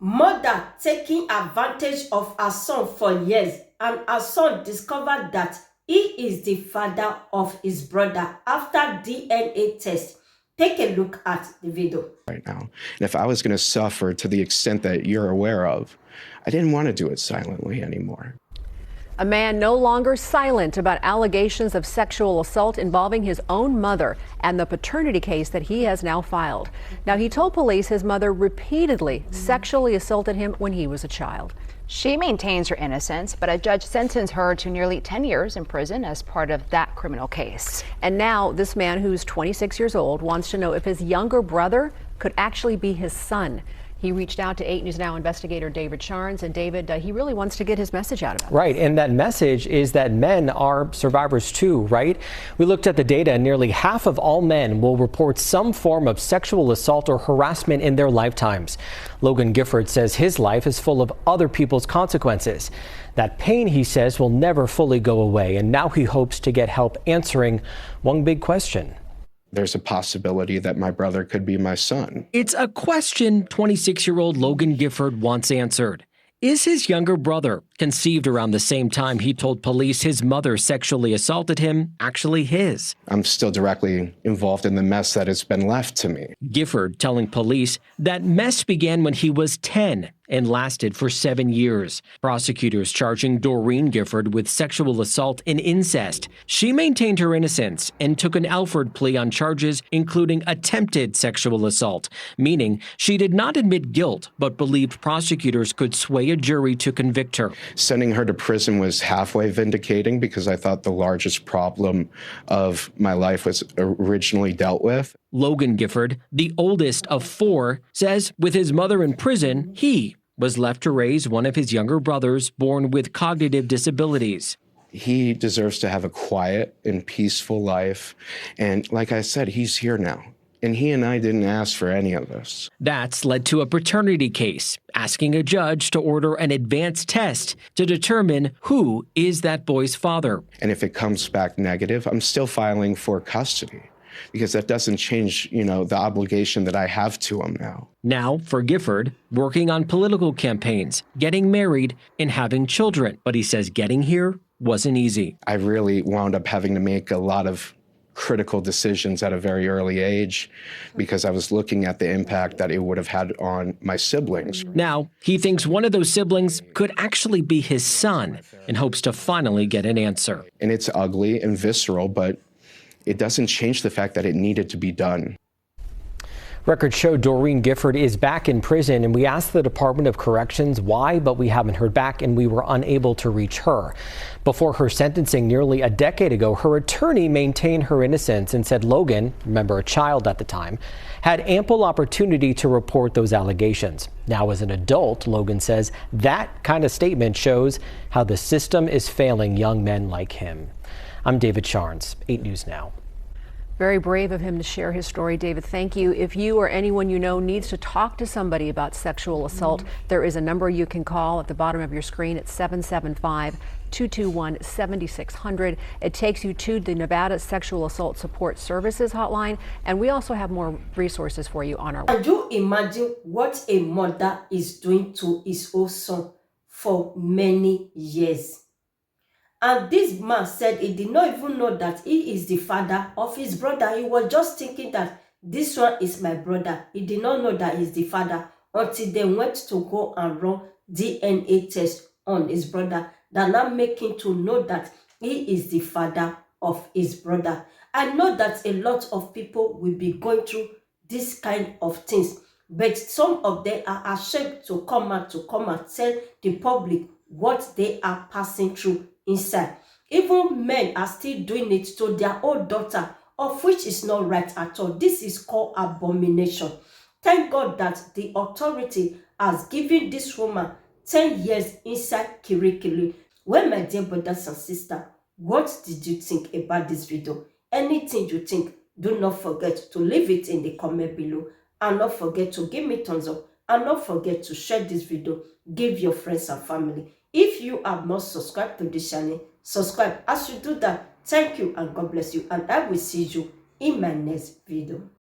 Mother taking advantage of her son for years, and her son discovered that he is the father of his brother after DNA test. Take a look at the video. Right now. And if I was going to suffer to the extent that you're aware of, I didn't want to do it silently anymore. A man no longer silent about allegations of sexual assault involving his own mother and the paternity case that he has now filed. Now, he told police his mother repeatedly sexually assaulted him when he was a child. She maintains her innocence, but a judge sentenced her to nearly 10 years in prison as part of that criminal case. And now this man, who's 26 years old, wants to know if his younger brother could actually be his son. He reached out to 8 News Now investigator David Sharns, and David, he really wants to get his message out about it. Right, and that message is that men are survivors too, right? We looked at the data, and nearly half of all men will report some form of sexual assault or harassment in their lifetimes. Logan Gifford says his life is full of other people's consequences. That pain, he says, will never fully go away, and now he hopes to get help answering one big question. There's a possibility that my brother could be my son. It's a question 26-year-old Logan Gifford wants answered. Is his younger brother, conceived around the same time he told police his mother sexually assaulted him, actually his? I'm still directly involved in the mess that has been left to me. Gifford telling police that mess began when he was 10 and lasted for 7 years. Prosecutors charging Doreen Gifford with sexual assault and incest. She maintained her innocence and took an Alford plea on charges including attempted sexual assault, meaning she did not admit guilt but believed prosecutors could sway a jury to convict her. Sending her to prison was halfway vindicating because I thought the largest problem of my life was originally dealt with. Logan Gifford, the oldest of 4, says with his mother in prison, he was left to raise one of his younger brothers born with cognitive disabilities. He deserves to have a quiet and peaceful life. And like I said, he's here now. And he and I didn't ask for any of this. That's led to a paternity case, asking a judge to order an advanced test to determine who is that boy's father. And if it comes back negative, I'm still filing for custody. Because that doesn't change, the obligation that I have to him now. Now, for Gifford, working on political campaigns, getting married, and having children. But he says getting here wasn't easy. I really wound up having to make a lot of critical decisions at a very early age because I was looking at the impact that it would have had on my siblings. Now, he thinks one of those siblings could actually be his son and hopes to finally get an answer. And it's ugly and visceral, but it doesn't change the fact that it needed to be done. Records show Doreen Gifford is back in prison, and we asked the Department of Corrections why, but we haven't heard back, and we were unable to reach her. Before her sentencing nearly a decade ago, her attorney maintained her innocence and said Logan, remember a child at the time, had ample opportunity to report those allegations. Now, as an adult, Logan says that kind of statement shows how the system is failing young men like him. I'm David Sharns, 8 News Now. Very brave of him to share his story, David. Thank you. If you or anyone you know needs to talk to somebody about sexual assault, there is a number you can call at the bottom of your screen. It's 775-221-7600. It takes you to the Nevada Sexual Assault Support Services hotline, and we also have more resources for you on our website. Can you imagine what a mother is doing to his own son for many years? And this man said he did not even know that he is the father of his brother. He was just thinking that this one is my brother. He did not know that he's the father until they went to go and run DNA test on his brother. That now making to know that he is the father of his brother. I know that a lot of people will be going through this kind of things, but some of them are ashamed to come out to tell the public what they are passing through inside. Even men are still doing it to their own daughter, of which is not right at all. This is called abomination. Thank God that the authority has given this woman 10 years inside Kirikiri. Well, my dear brothers and sisters, what did you think about this video? Anything you think, do not forget to leave it in the comment below. And not forget to give me thumbs up. And not forget to share this video. Give your friends and family. If you have not subscribed to this channel, subscribe. As you do that, thank you and God bless you. And I will see you in my next video.